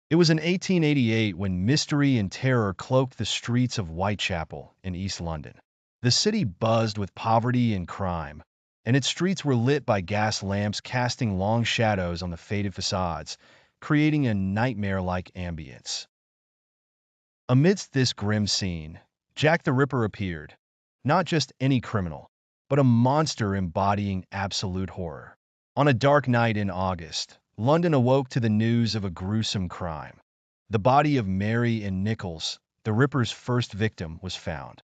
It was in 1888 when mystery and terror cloaked the streets of Whitechapel in East London. The city buzzed with poverty and crime, and its streets were lit by gas lamps casting long shadows on the faded facades, creating a nightmare-like ambience. Amidst this grim scene, Jack the Ripper appeared, not just any criminal, but a monster embodying absolute horror. On a dark night in August, London awoke to the news of a gruesome crime. The body of Mary and Nichols, the Ripper's first victim, was found.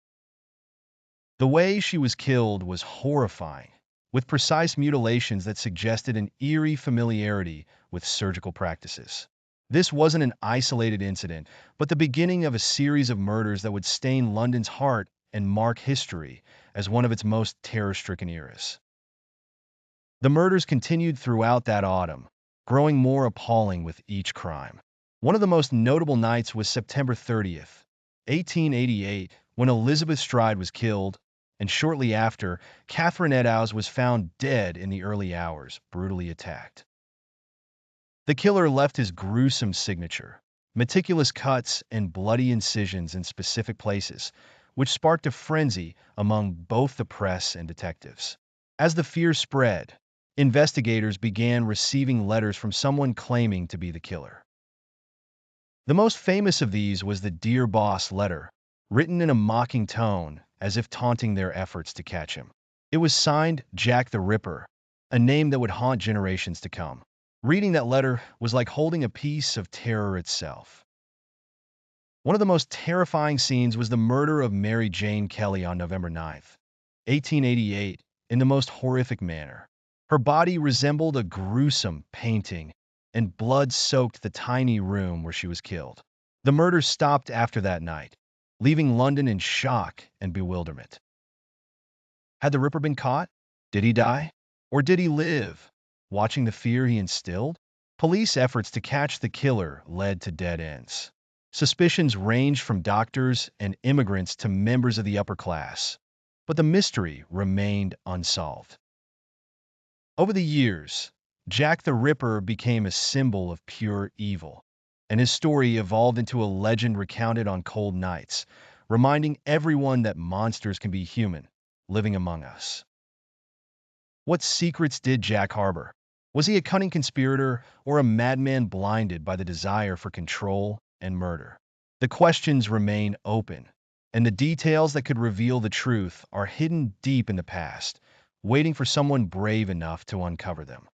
The way she was killed was horrifying, with precise mutilations that suggested an eerie familiarity with surgical practices. This wasn't an isolated incident, but the beginning of a series of murders that would stain London's heart and mark history as one of its most terror-stricken eras. The murders continued throughout that autumn, growing more appalling with each crime. One of the most notable nights was September 30th, 1888, when Elizabeth Stride was killed, and shortly after, Catherine Eddowes was found dead in the early hours, brutally attacked. The killer left his gruesome signature, meticulous cuts and bloody incisions in specific places, which sparked a frenzy among both the press and detectives. As the fear spread, investigators began receiving letters from someone claiming to be the killer. The most famous of these was the Dear Boss letter, written in a mocking tone, as if taunting their efforts to catch him. It was signed Jack the Ripper, a name that would haunt generations to come. Reading that letter was like holding a piece of terror itself. One of the most terrifying scenes was the murder of Mary Jane Kelly on November 9th, 1888, in the most horrific manner. Her body resembled a gruesome painting, and blood soaked the tiny room where she was killed. The murder stopped after that night, leaving London in shock and bewilderment. Had the Ripper been caught? Did he die? Or did he live? Watching the fear he instilled? Police efforts to catch the killer led to dead ends. Suspicions ranged from doctors and immigrants to members of the upper class, but the mystery remained unsolved. Over the years, Jack the Ripper became a symbol of pure evil, and his story evolved into a legend recounted on cold nights, reminding everyone that monsters can be human, living among us. What secrets did Jack harbor? Was he a cunning conspirator or a madman blinded by the desire for control and murder? The questions remain open, and the details that could reveal the truth are hidden deep in the past, waiting for someone brave enough to uncover them.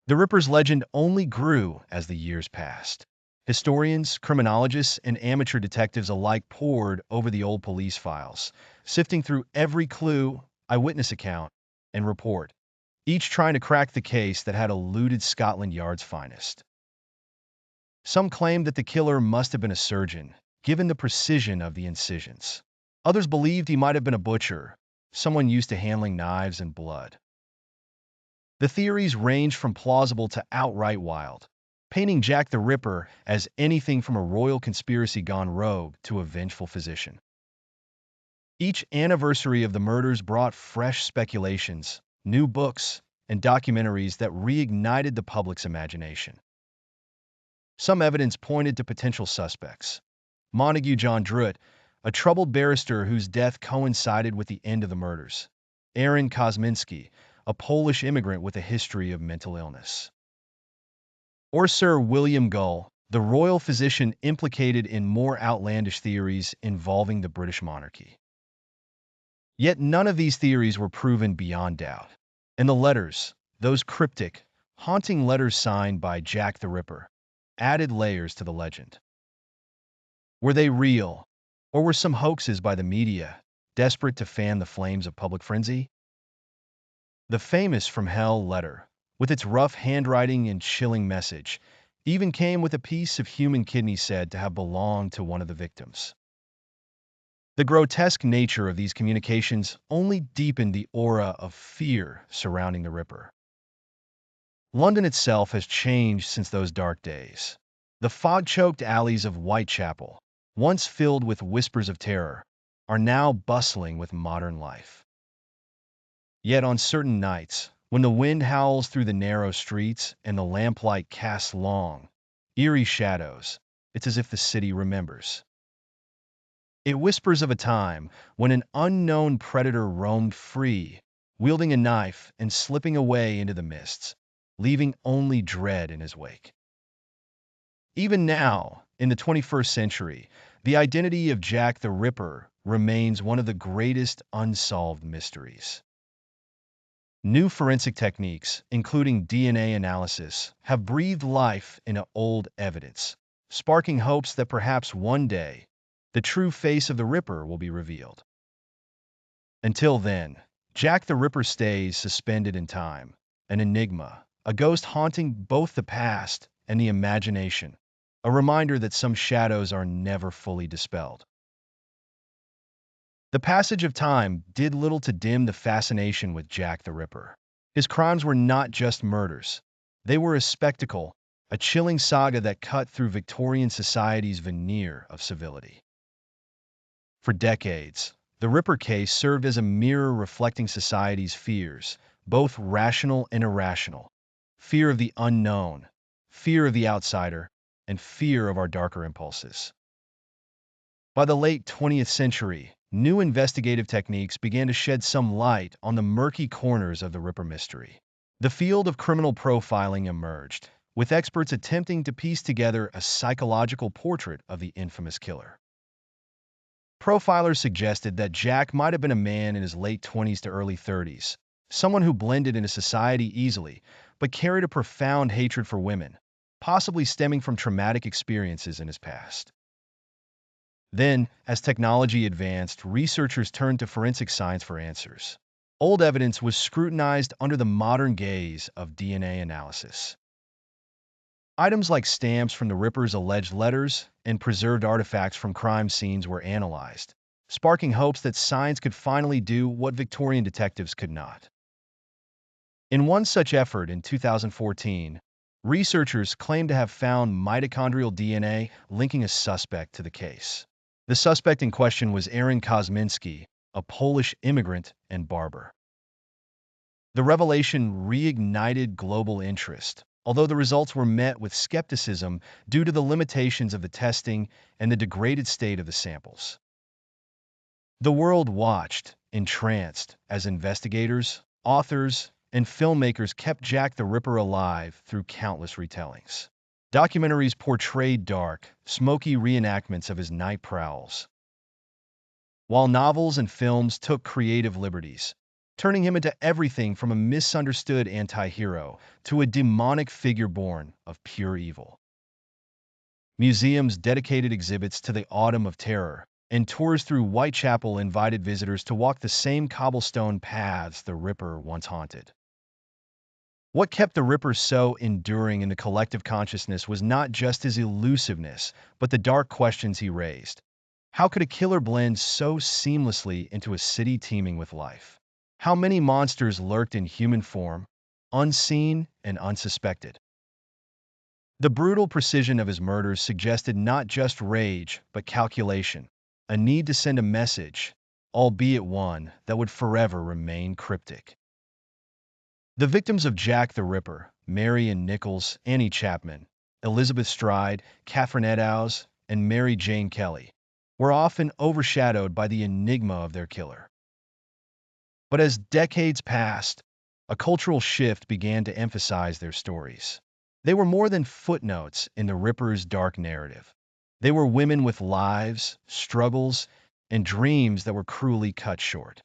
The Ripper's legend only grew as the years passed. Historians, criminologists, and amateur detectives alike pored over the old police files, sifting through every clue, eyewitness account, and report, each trying to crack the case that had eluded Scotland Yard's finest. Some claimed that the killer must have been a surgeon, given the precision of the incisions. Others believed he might have been a butcher, someone used to handling knives and blood. The theories ranged from plausible to outright wild, painting Jack the Ripper as anything from a royal conspiracy gone rogue to a vengeful physician. Each anniversary of the murders brought fresh speculations, new books, and documentaries that reignited the public's imagination. Some evidence pointed to potential suspects. Montague John Druitt, a troubled barrister whose death coincided with the end of the murders. Aaron Kosminski, a Polish immigrant with a history of mental illness. Or Sir William Gull, the royal physician implicated in more outlandish theories involving the British monarchy. Yet none of these theories were proven beyond doubt. And the letters, those cryptic, haunting letters signed by Jack the Ripper, added layers to the legend. Were they real, or were some hoaxes by the media, desperate to fan the flames of public frenzy? The famous From Hell letter, with its rough handwriting and chilling message, even came with a piece of human kidney said to have belonged to one of the victims. The grotesque nature of these communications only deepened the aura of fear surrounding the Ripper. London itself has changed since those dark days. The fog-choked alleys of Whitechapel, once filled with whispers of terror, are now bustling with modern life. Yet on certain nights, when the wind howls through the narrow streets and the lamplight casts long, Eerie shadows. It's as if the city remembers. It whispers of a time when an unknown predator roamed free, wielding a knife and slipping away into the mists, leaving only dread in his wake. Even now, in the 21st century, the identity of Jack the Ripper remains one of the greatest unsolved mysteries. New forensic techniques, including DNA analysis, have breathed life into old evidence, sparking hopes that perhaps one day the true face of the Ripper will be revealed. Until then, Jack the Ripper stays suspended in time, an enigma, a ghost haunting both the past and the imagination, a reminder that some shadows are never fully dispelled. The passage of time did little to dim the fascination with Jack the Ripper. His crimes were not just murders. They were a spectacle, a chilling saga that cut through Victorian society's veneer of civility. For decades, the Ripper case served as a mirror reflecting society's fears, both rational and irrational. Fear of the unknown, fear of the outsider, and fear of our darker impulses. By the late 20th century, new investigative techniques began to shed some light on the murky corners of the Ripper mystery. The field of criminal profiling emerged, with experts attempting to piece together a psychological portrait of the infamous killer. Profilers suggested that Jack might have been a man in his late 20s to early 30s, someone who blended into society easily, but carried a profound hatred for women, possibly stemming from traumatic experiences in his past. Then, as technology advanced, researchers turned to forensic science for answers. Old evidence was scrutinized under the modern gaze of DNA analysis. Items like stamps from the Ripper's alleged letters and preserved artifacts from crime scenes were analyzed, sparking hopes that science could finally do what Victorian detectives could not. In one such effort in 2014, researchers claimed to have found mitochondrial DNA linking a suspect to the case. The suspect in question was Aaron Kosminski, a Polish immigrant and barber. The revelation reignited global interest, although the results were met with skepticism due to the limitations of the testing and the degraded state of the samples. The world watched, entranced, as investigators, authors, and filmmakers kept Jack the Ripper alive through countless retellings. Documentaries portrayed dark, smoky reenactments of his night prowls, while novels and films took creative liberties, turning him into everything from a misunderstood anti-hero to a demonic figure born of pure evil. Museums dedicated exhibits to the Autumn of Terror, and tours through Whitechapel invited visitors to walk the same cobblestone paths the Ripper once haunted. What kept the Ripper so enduring in the collective consciousness was not just his elusiveness, but the dark questions he raised. How could a killer blend so seamlessly into a city teeming with life? How many monsters lurked in human form, unseen and unsuspected? The brutal precision of his murders suggested not just rage, but calculation, a need to send a message, albeit one that would forever remain cryptic. The victims of Jack the Ripper, Mary Ann Nichols, Annie Chapman, Elizabeth Stride, Catherine Eddowes, and Mary Jane Kelly, were often overshadowed by the enigma of their killer. But as decades passed, a cultural shift began to emphasize their stories. They were more than footnotes in the Ripper's dark narrative. They were women with lives, struggles, and dreams that were cruelly cut short.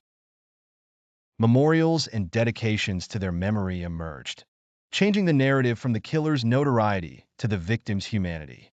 Memorials and dedications to their memory emerged, changing the narrative from the killer's notoriety to the victim's humanity.